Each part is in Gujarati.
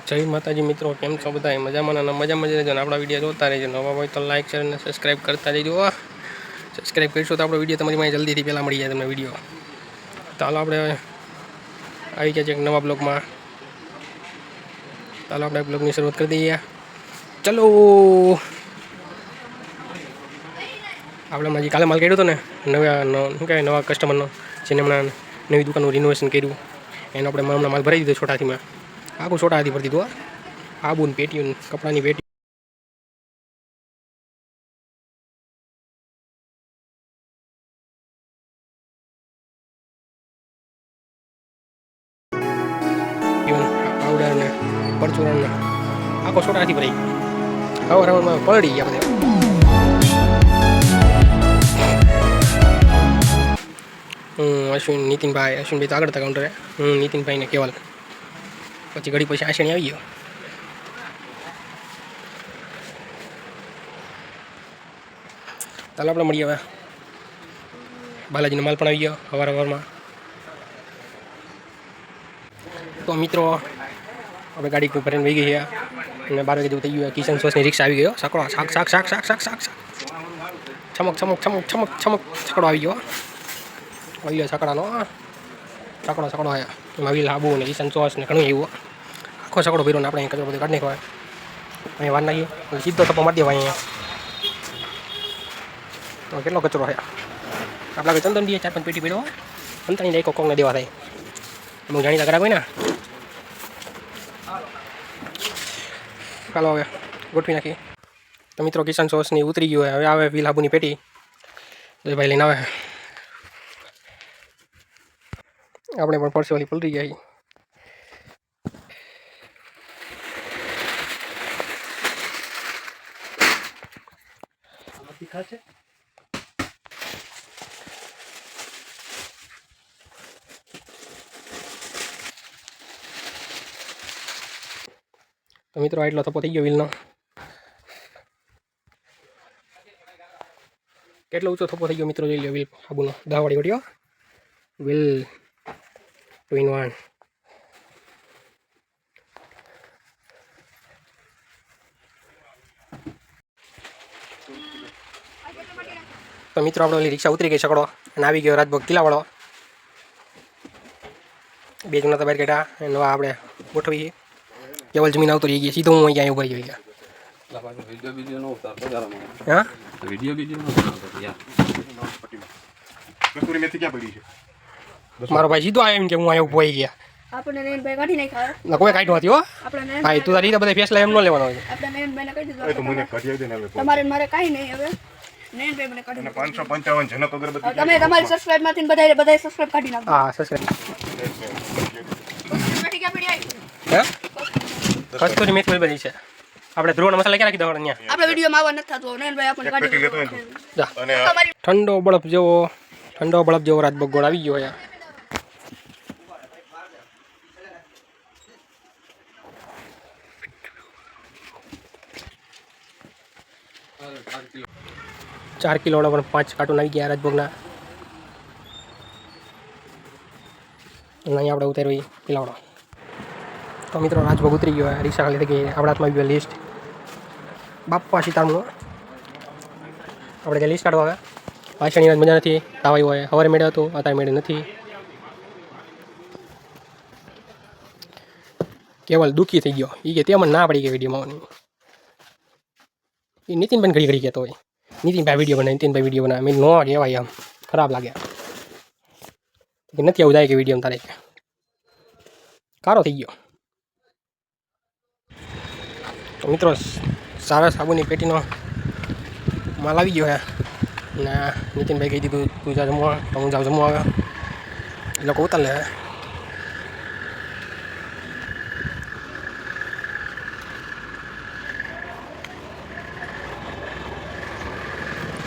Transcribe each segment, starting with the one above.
જય માતાજી મિત્રો, કેમ છો બધા? મજામાં ને મજામાં જ રહેજો ને આપણા વિડીયો જોતા રહેજો. નવા હોય તો લાઈક શેર અને સબસ્ક્રાઈબ કરતા રહેજો. સબસ્ક્રાઈબ કરીશું તો આપણો વિડીયો તમારી પાસે જલ્દીથી પહેલાં મળી જાય તમને વિડીયો. ચાલો આપણે આવી ગયા છે એક નવા બ્લોગમાં. ચાલો આપણે બ્લોગની શરૂઆત કરી દઈએ. ચલો આપણે હજી કાલે માલ કર્યો હતો ને શું કહેવાય નવા કસ્ટમરનો, જેને હમણાં નવી દુકાનનું રિનોવેશન કર્યું એનો આપણે હમણાં માલ ભરાઈ દીધો છોટાથી. મેં આખું છોટાથી ભરી દીધું. આબુ ને પેટીઓ કપડાની પેટી પાવડર ને પરચુરણ ને આખો છોટાથી ભરાઈ ગયો. હવારમાં પલળી ગયા બધા. નીતિનભાઈ તો આગળ હતા કાઉન્ટરે. નીતિનભાઈને કેવલ પછી ઘડી પછી આશણી આવી ગયો. ચાલો આપણે મળીએ હવે. બાલાજીનો માલ પણ આવી ગયો હવારમાં. તો મિત્રો આપણે ગાડી ભરીને વહી ગઈ છે અને 12 વાગે જેવું થઈ ગયું. કિશન સોસની રિક્ષા આવી ગયો. સકડો શાક શાક શાક શાક શાક શાક છમક છમક છમક છમક છમક સકડો આવી ગયો. ઓઈલો સકડાનો સકડો આવ્યા એમાં વીલ આબુ ને કિશન સોસ ને ઘણું એવું આખો સકડો ભર્યો ને આપણે અહીં કચરો બધો કાઢી નાખવાય. અહીંયા વાર નાખીએ સીધો ટપ્પો મારી દેવાય. અહીંયા તો કેટલો કચરો છે. આપણા ચંદન દીએ 4-5 પેટી પડ્યો અંતાની લાઈકો કોંગને દેવા થાય. અમુક જાણીતા ગ્રાહક હોય ને. ચાલો હવે ગોઠવી નાખીએ. તો મિત્રો કિશન સોસની ઉતરી ગયું હવે આવે વીલ આબુની પેટી. ભાઈ લઈને આવે. આપણે પણ પરસેવાલી પલરી ગયા. તો મિત્રો એટલો થપ્પો થઈ ગયો વીલનો. કેટલો ઊંચો થપ્પો થઈ ગયો મિત્રો, જોઈ લો વીલ આબુનો 10 વાળી વળ્યો વીલ 2 in 1. તો મિત્રો આપણે ઓલી રિક્ષા ઉતરી ગઈ સકડો અને આવી ગયો રાજભોગ કિલ્લાવાળો. 2 જણા તો બહાર કાઢ્યા નવા આપણે ગોઠવીએ. કેવલ જમીન આવતો રહી ગયા. સીધો હું અહીંયા ઉભા રહી ગયા. હા મારો ભાઈ સીધો આવ્યો એમ કે હું અહીંયા ઉભો રહી ગયા. આપણે નયનભાઈ કાઢી નાખ્યા. ના કોઈ કાઢ્યો નથી હો. ભાઈ તું તારી રીતે બધા ફેસલા એમ ન લેવાનો હોય. આપણે નયનભાઈને કહી દીધું તમારે મારે કાંઈ નહીં. હવે નયનભાઈ મને કાઢી 555 જનક અગરબત્તી તમે તમારી સબસ્ક્રાઇબ માંથી બધા સબસ્ક્રાઇબ કાઢી નાખો. હા સબસ્ક્રાઇબ. હે કસ્તુરી મેથી બધી છે. આપણે ધ્રુવનો મસાલા ક્યાં રાખી દો અહીંયા. આપણે વિડિયોમાં આવવા નથી થતું. નયનભાઈ આપણને કાઢી જા. ઠંડો બળફ જેવો રાજભોગ ગોળ આવી ગયો અહીંયા. ચાર કિલોના પણ 5 કાર્ટૂન આવી ગયા રાજભોગના. અહીંયા આપણે ઉતારી પિલાવડો. તો મિત્રો રાજભોગ ઉતરી ગયો. રિક્ષા ખાલી થઈ ગઈ. આપણા હાથમાં આવી ગયો લિસ્ટ. બાપા સીતારામનું આપણે જે લિસ્ટ કાઢવા આવે. પાછળની મજા નથી. તાવ આવ્યો હોય. સવારે મેળે હતું, અત્યારે મેળે નથી. કેવલ દુઃખી થઈ ગયો. એ કે તે મને ના પડી ગઈ વિડીયોમાં. એ નીતિનભાઈ ઘડી ઘડી કહેતો હોય નીતિનભાઈ વિડીયો બનાવે. મેં નો કહેવાય આમ ખરાબ લાગે. નથી આવું જાય કે વિડીયો તારે કારો થઈ ગયો. તો મિત્રો સારા સાબુની પેટીનો માલ આવી ગયો હે ને નીતિનભાઈ કહી દીધું તું જા જમવા તો હું જાઉં જમવા. આવ્યા એ લોકો ઉતાર લે.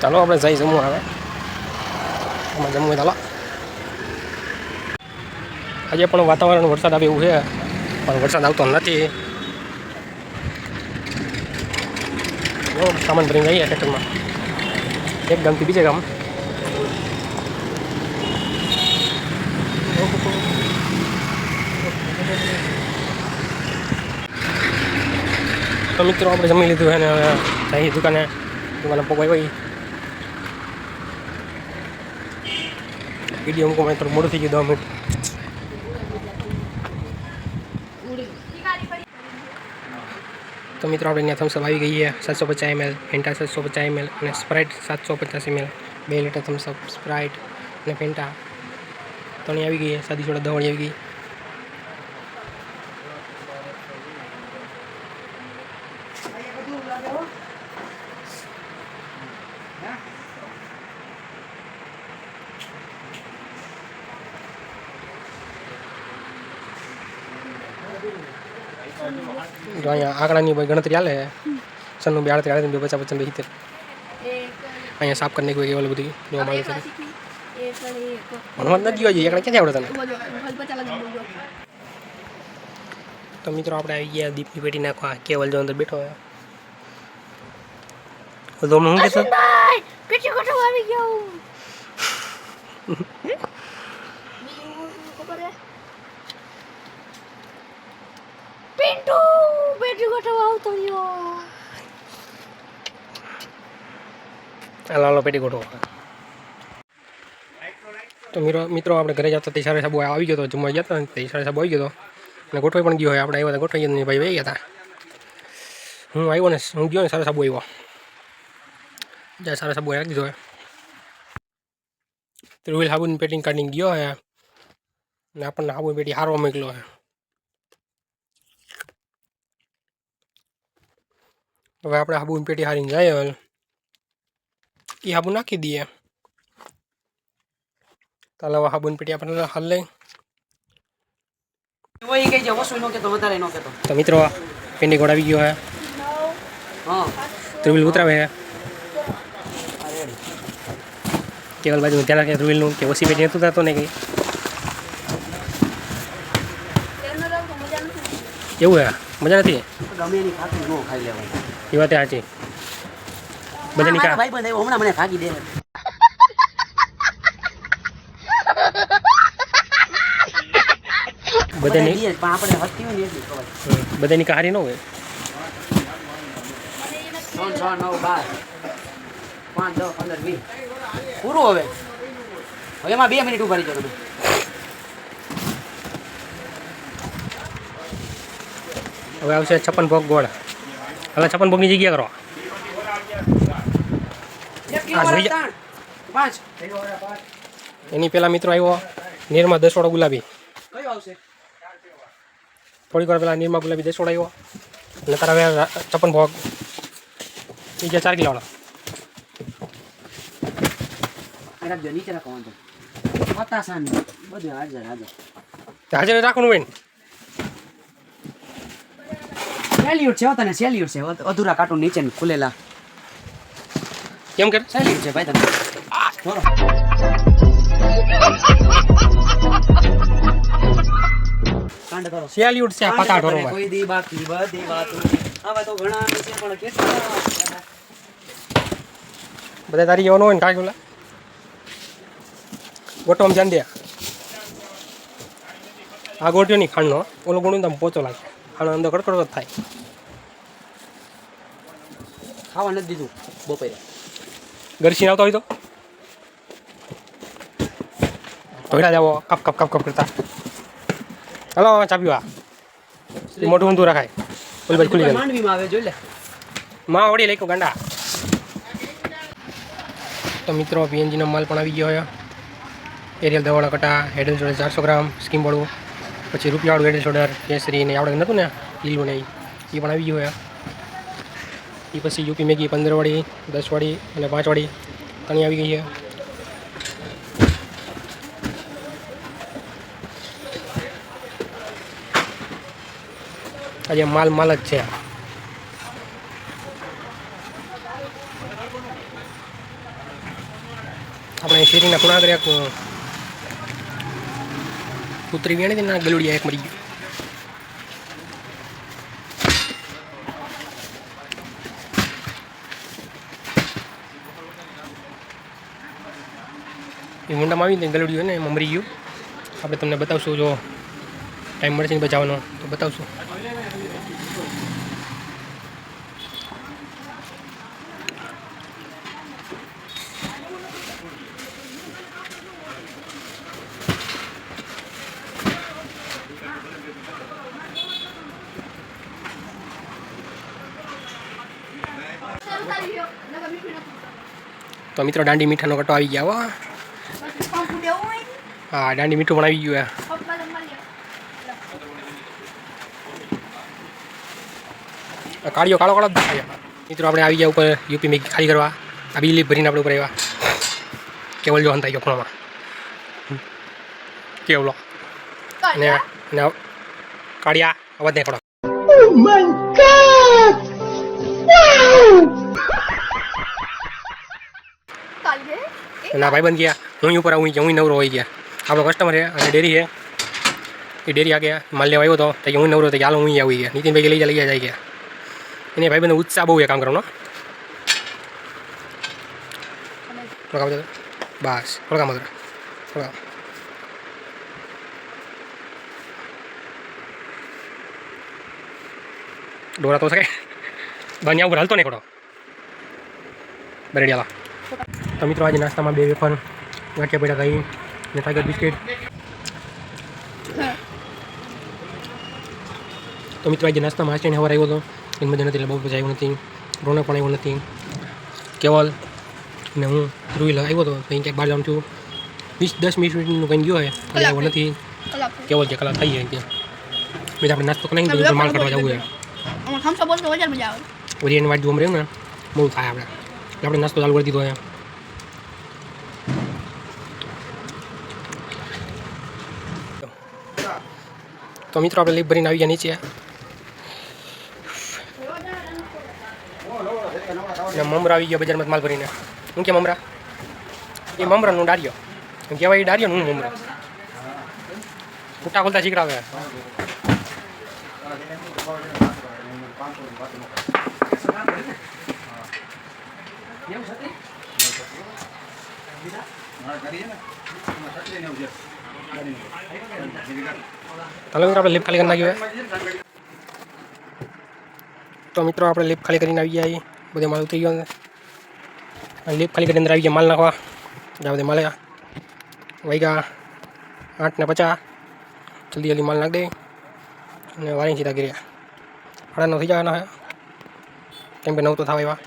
ચાલો આપણે જઈ જમવા. આવે આમાં જમવું ચાલો. આજે પણ વાતાવરણ વરસાદ આવે એવું છે પણ વરસાદ આવતો નથી. સામાન ભરીને જઈએ ટ્રેક્ટરમાં એક ગામથી બીજે ગામ. તો મિત્રો આપણે જમી લીધું છે ને હવે જઈએ દુકાને પગવાઈ હોય વિડીયો મૂકવામાં થોડું મોડું થઈ ગયું 10 મિનિટ. તો મિત્રો આપણે અહીંયા થમ્સઅપ આવી ગઈ છે 750 ml, ફેન્ટા 750 ml અને Sprite 750 ml. 2 litre Thums Up, Sprite અને ફેન્ટા ત્રણેય આવી ગઈ છે. સાદી સોડા દવાળી આવી ગઈ. જો અહીંયા આંકડાની ગણતરી હાલે 92 38 50 55 72 અહીંયા સાફ કરી નાખ્યું ઓલું બધું જોવા મળે છે. ભણવા નથી ગયો જોઈએ ક્યાંથી આવડે તને? તો મિત્રો આપણે આવી ગયા દીપની પેટી નાખવા. કેવલ જો અંદર બેઠો હોય તો હું કહેતો પેટી કોઠો આવી ગયો. પિન્ટુ પેટી કોઠો આવતો રહ્યો. હાલો પેટી ગોઠવો. તો મિત્રો આપણે ઘરે જતા તે સારા સાબુ આવી ગયો હતો. જમવા ગયા હતા તે સારા સાબુ આવી ગયો હતો અને ગોઠવાઈ પણ ગયો હોય. આપણે આવ્યા હતા ગોઠવાઈ ગયા ભાઈ વહી ગયા હતા. હું આવ્યો ને હું ગયો ને સારા સાબુ આવ્યો. જ્યાં સારા સાબુ રાખી દીધો હોય રૂવેલ સાબુની પેટી કાઢીને ગયો હે ને આપણને સાબુની પેટી હારવા મોકલો હે. હવે આપણે સાબુની પેટી હારીને જાય એ સાબુ નાખી દઈએ. તાલ હવે સાબુની પેટી આપણે હાલ લઈ. તો મિત્રો પેંડી ઘોડ આવી ગયો હે. ધ્રુવીલ ઉતરાવે હે. કેવલ બાજુ ધ્યાન રાખે ધ્રુવીલનું કે ઓછી પેટી નતું થતો ને કંઈ એવું હે. મજા નથી એ વાત સાચી. બધાની હમણાં મને ભાગી દે. બધાની કહારી ન હોય. 3 6 9 12 5 10 15 20 પૂરું. હવે એમાં 2 મિનિટ ઉભા રહી જાઓ તમે. હવે આવશે 56 ભોગ ગોળ. હવે 56 ભોગની જગ્યા કરો. એની પેલા મિત્રો આવ્યો નીરમાં 10 વાળો ગુલાબી. કયો આવશે? થોડીક વાર પેલા નીરમાં ગુલાબી 10 વાળો આવ્યો અને તારા હવે 56 ભોગ બીજા 4 કિલો વાળો. રાખજો નીચે રાખો વાંધો. પતાસા ને બધું હાજર હાજર રાખવાનું હોય ને. સેલ્યુટ છે તને. સેલ્યુટ છે. અધૂરા કાર્ટૂન નીચે ખુલેલા કેમ કરે? સેલ્યુટ છે ભાઈ તને. થોડો કાંડ કરો. સેલ્યુટ છે પતા ઢોરો. કોઈ દી બાકી બધી વાતો હવે તો ઘણા છે પણ કેટલા બધા તારી જેવાનો હોય ને કાંઈ બોલા ગોટોમાં ધ્યાન દે. આ ગોટ્યો નહીં ખાંડનો ઓલો ગુણ તમે પોચો લાગે. ખાંડ અંદર કડકડ જ થાય. ખાવા નથી દીધું બપોરે. ગરસી આવતો હોય તો ધોઈડા જાવો કપ કપ કપ કપ કરતા. હલો ચાપ્યું. આ મોટું ઊંધું રખાય. ઓલી બાજુ ખુલી જાય. માંડવીમાં આવે જોઈ લે. માં વળી લઈ ગાંડા. તો મિત્રો પીએનજીનો માલ પણ આવી ગયો હોય. એરિયલ દવાળા કટા, હેડ એન્ડ શોલ્ડર 400 ગ્રામ સ્કીમવાળું, પછી રૂપિયાવાળું હેડ એન્ડ શોલ્ડર કેસરી ને આપણે નહોતું ને લીલું ને એ પણ આવી ગયું હોય. એ પછી યુપી મેગી 15 વાળી, 10 વાળી અને 5 વાળી ત્રણેય આવી ગઈ છે. આજે માલ જ છે. આપણે શેરીના ખૂણા આગળ એક કૂતરી વેણી હતી ને ગલુડિયા એક મરી ગયું. એ મુંડામાં આવી ને ગલુડિયું ને એમાં મરી ગયું. આપણે તમને બતાવશું જો ટાઈમ મળશે ને બચાવવાનો તો બતાવશું. તો મિત્રો દાંડી મીઠાનો કટો આવી ગયા હો. પછી પંપ દેવું હોય હા દાંડી મીઠું પણ આવી ગયું પપ્પા તો મળે કાળીઓ કાળો કાળો જ દેખાય. મિત્રો આપણે આવી ગયા ઉપર યુપી મેગી ખાલી કરવા. આ બીજી ભરીને આપણે ઉપર આવ્યા. કેવલ જો હંતાઈ ગયો ખૂણામાં. કેવલો અને કાળિયા અવાજ નહીં પડો. કાલે ના ભાઈબંધ ગયા હું ઉપર આવું હું નવરો હોઈ ગયા. આપણો કસ્ટમર છે અને ડેરી છે એ ડેરી આ ગયા માલ લેવા આવ્યો હતો તો હું નવરો હતો કે હાલો હું આવી ગયા. નીતિનભાઈ લઈ જાય ગયા એને ભાઈબંધ ઉત્સાહ બહુ છે કામ કરવાનો. બસ થોડા કામ થોડા ડોરા તો શકે બન્યા ઉપર હાલતો નહીં ખોટો બરેડિયાલા. તો મિત્રો આજે નાસ્તામાં 2 વેફર ગાંઠિયા પેડા ખાઈ ને ટાઈગર બિસ્કિટ. તો મિત્રો આજે નાસ્તામાં આચીને સવારે આવ્યો હતો એની મજા નથી એટલે બહુ પછી આવ્યો નથી. રોનક પણ આવ્યો નથી. કેવલ ને હું રૂઈ આવ્યો હતો કંઈ ક્યાંક બહાર જાઉં છું 10 મિનિટનું કંઈ ગયો હોય એટલે આવ્યો નથી. કેવલ કે કલાક થઈ જાય ત્યાં પછી આપણે નાસ્તો કરી નાખી માલ કાઢવા જવું હોય. અમે ખમસો બોલતો વધારે મજા આવે વળી એની વાટ જોવા મળે ને બહુ થાય આપણે એટલે આપણે નાસ્તો ચાલુ કરી દીધો અહીંયા. તો મિત્રો આપણે લીપ ભરીને આવી ગયા નીચે ને મમરા આવી ગયા બજારમાં માલ ભરીને. શું કે મમરા એ મમરાનું ડારિયો એમ કહેવાય એ ડારિયો હું મમરા કુટા ખોલતા શીખડાવે. ચાલો મિત્રો આપણે લીપ ખાલી કરી નાખ્યું. તો મિત્રો આપણે લીપ ખાલી કરીને આવી ગયા બધે માલ ઉતરી ગયો. લીપ ખાલી કરીને અંદર આવી ગયા માલ નાખવા. જ્યાં બધે માલ વાગ્યા 8:50. જલ્દી જલ્દી માલ નાખી દે અને વારી સીધા કર્યા 9:30 થઈ જવાના હે કેમ કે 9 તો થવા એવા.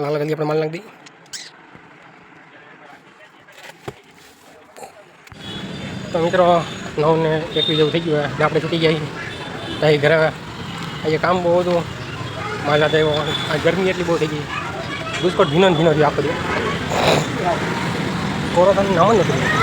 લાલ જલ્દી આપણે માલ નાખી દઈએ. તો મિત્રો 9:21 જેવું થઈ ગયું એટલે આપણે છૂટી ગયા ત્યાં ઘરે. આજે કામ બહુ હતું માલ સાથે આવ્યો. આ ગરમી એટલી બહુ થઈ ગઈ દુષ્કોટ ભીનો થયો આખો દિવસ. કોરો નામ જ નથી.